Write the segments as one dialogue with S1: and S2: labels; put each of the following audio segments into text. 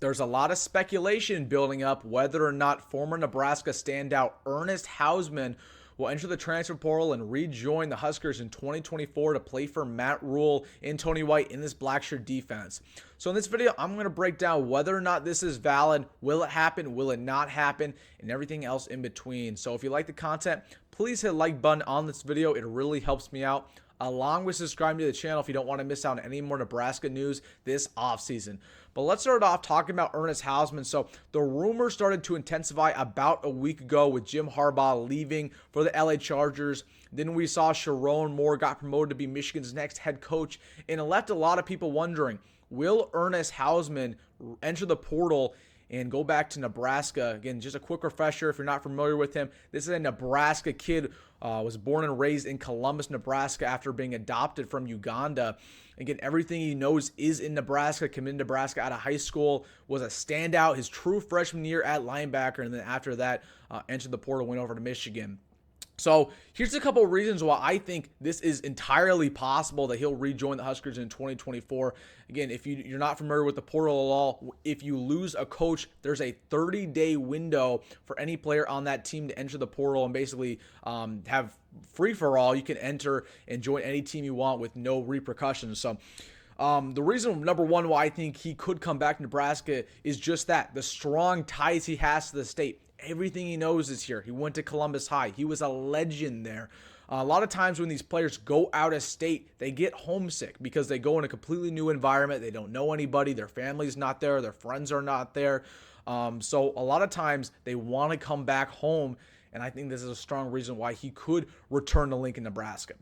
S1: There's a lot of speculation building up whether or not former Nebraska standout Ernest Hausmann will enter the transfer portal and rejoin the Huskers in 2024 to play for Matt Rule and Tony White in this Blackshirt defense. So in this video, I'm going to break down whether or not this is valid, will it happen, will it not happen, and everything else in between. So if you like the content, please hit the like button on this video. It really helps me out, along with subscribing to the channel if you don't want to miss out on any more Nebraska news this offseason. But let's start off talking about Ernest Hausmann. So the rumors started to intensify about a week ago with Jim Harbaugh leaving for the LA Chargers. Then we saw Sharon Moore got promoted to be Michigan's next head coach, and it left a lot of people wondering, will Ernest Hausmann enter the portal and go back to Nebraska? Again, just a quick refresher if you're not familiar with him. This is a Nebraska kid, was born and raised in Columbus, Nebraska after being adopted from Uganda. Again, everything he knows is in Nebraska, committed to Nebraska out of high school, was a standout his true freshman year at linebacker, and then after that, entered the portal, went over to Michigan. So here's a couple of reasons why I think this is entirely possible that he'll rejoin the Huskers in 2024. Again, if you're not familiar with the portal at all, if you lose a coach, there's a 30-day window for any player on that team to enter the portal and basically have free-for-all. You can enter and join any team you want with no repercussions. So the reason, number one, why I think he could come back to Nebraska is just that, the strong ties he has to the state. Everything he knows is here. He went to Columbus High. He was a legend there. A lot of times when these players go out of state, they get homesick because they go in a completely new environment. They don't know anybody. Their family's not there. Their friends are not there. So a lot of times they want to come back home, and I think this is a strong reason why he could return to Lincoln, Nebraska.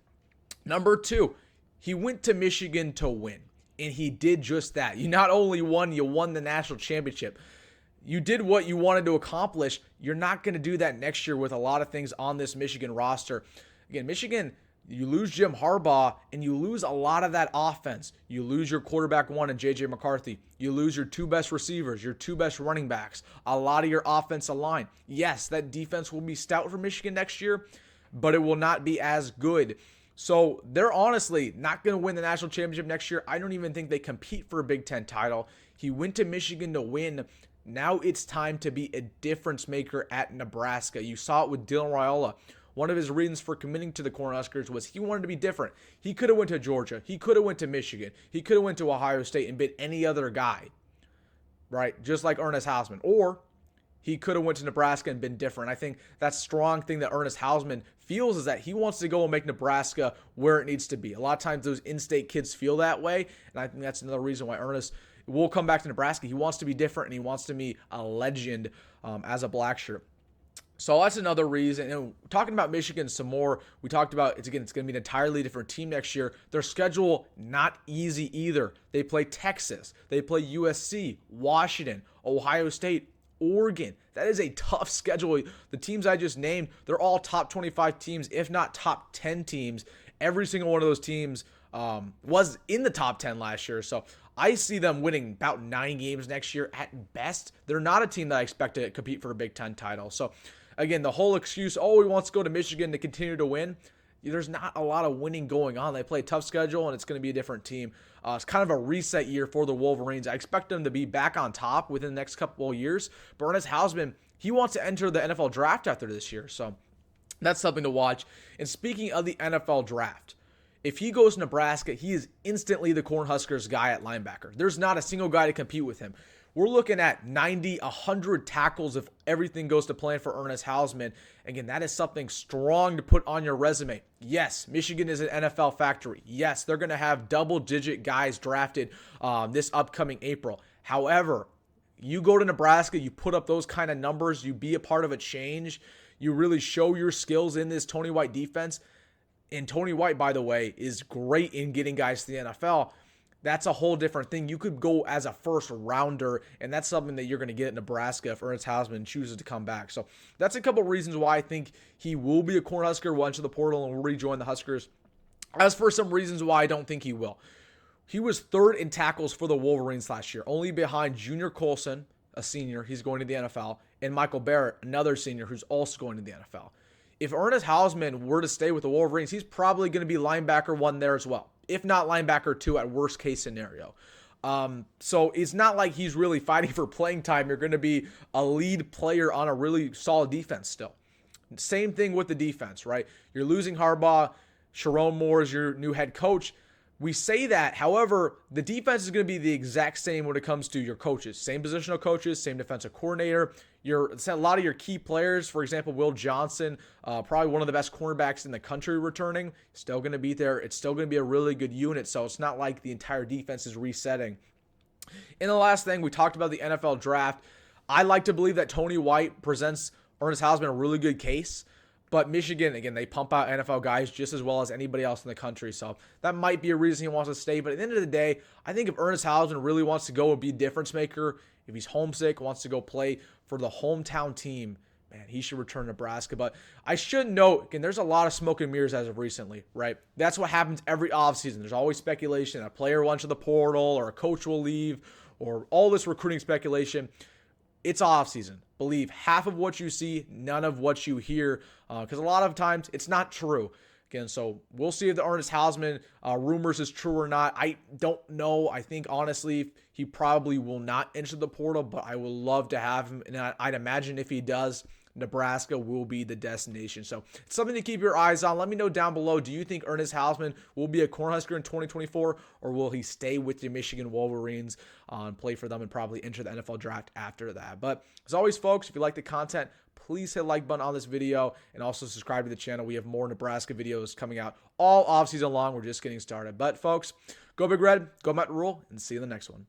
S1: Number two, he went to Michigan to win, and he did just that. You not only won, you won the national championship. You did what you wanted to accomplish. You're not going to do that next year with a lot of things on this Michigan roster. Again, Michigan, you lose Jim Harbaugh, and you lose a lot of that offense. You lose your quarterback one in J.J. McCarthy. You lose your two best receivers, your two best running backs, a lot of your offensive line. Yes, that defense will be stout for Michigan next year, but it will not be as good. So they're honestly not going to win the national championship next year. I don't even think they compete for a Big Ten title. He went to Michigan to win. Now it's time to be a difference maker at Nebraska. You saw it with Dylan Raiola. One of his reasons for committing to the Cornhuskers was he wanted to be different. He could have went to Georgia. He could have went to Michigan. He could have went to Ohio State and been any other guy, right? Just like Ernest Hausmann. Or he could have went to Nebraska and been different. I think that strong thing that Ernest Hausmann feels is that he wants to go and make Nebraska where it needs to be. A lot of times those in-state kids feel that way, and I think that's another reason why Ernest will come back to Nebraska. He wants to be different, and he wants to be a legend as a Blackshirt. So that's another reason. And talking about Michigan some more, we talked about, it's going to be an entirely different team next year. Their schedule, not easy either. They play Texas. They play USC, Washington, Ohio State, Oregon. That is a tough schedule. The teams I just named, they're all top 25 teams, if not top 10 teams. Every single one of those teams was in the top 10 last year. So I see them winning about 9 games next year at best. They're not a team that I expect to compete for a Big Ten title. So again, the whole excuse, he wants to go to Michigan to continue to win. There's not a lot of winning going on. They play a tough schedule, and it's going to be a different team. It's kind of a reset year for the Wolverines. I expect them to be back on top within the next couple of years. But Ernest Hausmann, he wants to enter the NFL draft after this year. So that's something to watch. And speaking of the NFL draft, if he goes to Nebraska, he is instantly the Cornhuskers guy at linebacker. There's not a single guy to compete with him. We're looking at 90, 100 tackles if everything goes to plan for Ernest Hausmann. Again, that is something strong to put on your resume. Yes, Michigan is an NFL factory. Yes, they're going to have double-digit guys drafted this upcoming April. However, you go to Nebraska, you put up those kind of numbers, you be a part of a change, you really show your skills in this Tony White defense. And Tony White, by the way, is great in getting guys to the NFL. That's a whole different thing. You could go as a first rounder, and that's something that you're going to get in Nebraska if Ernest Hausmann chooses to come back. So that's a couple reasons why I think he will be a Cornhusker, will enter the portal, and will rejoin the Huskers. As for some reasons why I don't think he will. He was third in tackles for the Wolverines last year, only behind Junior Colson, a senior, he's going to the NFL, and Michael Barrett, another senior who's also going to the NFL. If Ernest Hausmann were to stay with the Wolverines, he's probably going to be linebacker one there as well, if not linebacker two at worst case scenario. So it's not like he's really fighting for playing time. You're going to be a lead player on a really solid defense still. Same thing with the defense, right? You're losing Harbaugh. Sharon Moore is your new head coach. We say that. However, the defense is going to be the exact same when it comes to your coaches. Same positional coaches, same defensive coordinator. A lot of your key players, for example, Will Johnson, probably one of the best cornerbacks in the country returning, still going to be there. It's still going to be a really good unit, so it's not like the entire defense is resetting. And the last thing, we talked about the NFL draft. I like to believe that Tony White presents Ernest Hausmann a really good case. But Michigan, again, they pump out NFL guys just as well as anybody else in the country. So that might be a reason he wants to stay. But at the end of the day, I think if Ernest Hausmann really wants to go and be a difference maker, if he's homesick, wants to go play for the hometown team, man, he should return to Nebraska. But I should note, again, there's a lot of smoke and mirrors as of recently, right? That's what happens every offseason. There's always speculation. A player went to the portal or a coach will leave or all this recruiting speculation. It's offseason. Believe half of what you see, none of what you hear, because a lot of times it's not true. Again, so we'll see if the Ernest Hausmann rumors is true or not. I don't know. I think, honestly, he probably will not enter the portal, but I would love to have him. And I'd imagine if he does, Nebraska will be the destination. So it's something to keep your eyes on. Let me know down below. Do you think Ernest Hausmann will be a Cornhusker in 2024, or will he stay with the Michigan Wolverines and play for them and probably enter the NFL draft after that? But as always, folks, if you like the content, please hit the like button on this video and also subscribe to the channel. We have more Nebraska videos coming out all offseason long. We're just getting started. But folks, go Big Red, go Matt Rule, and see you in the next one.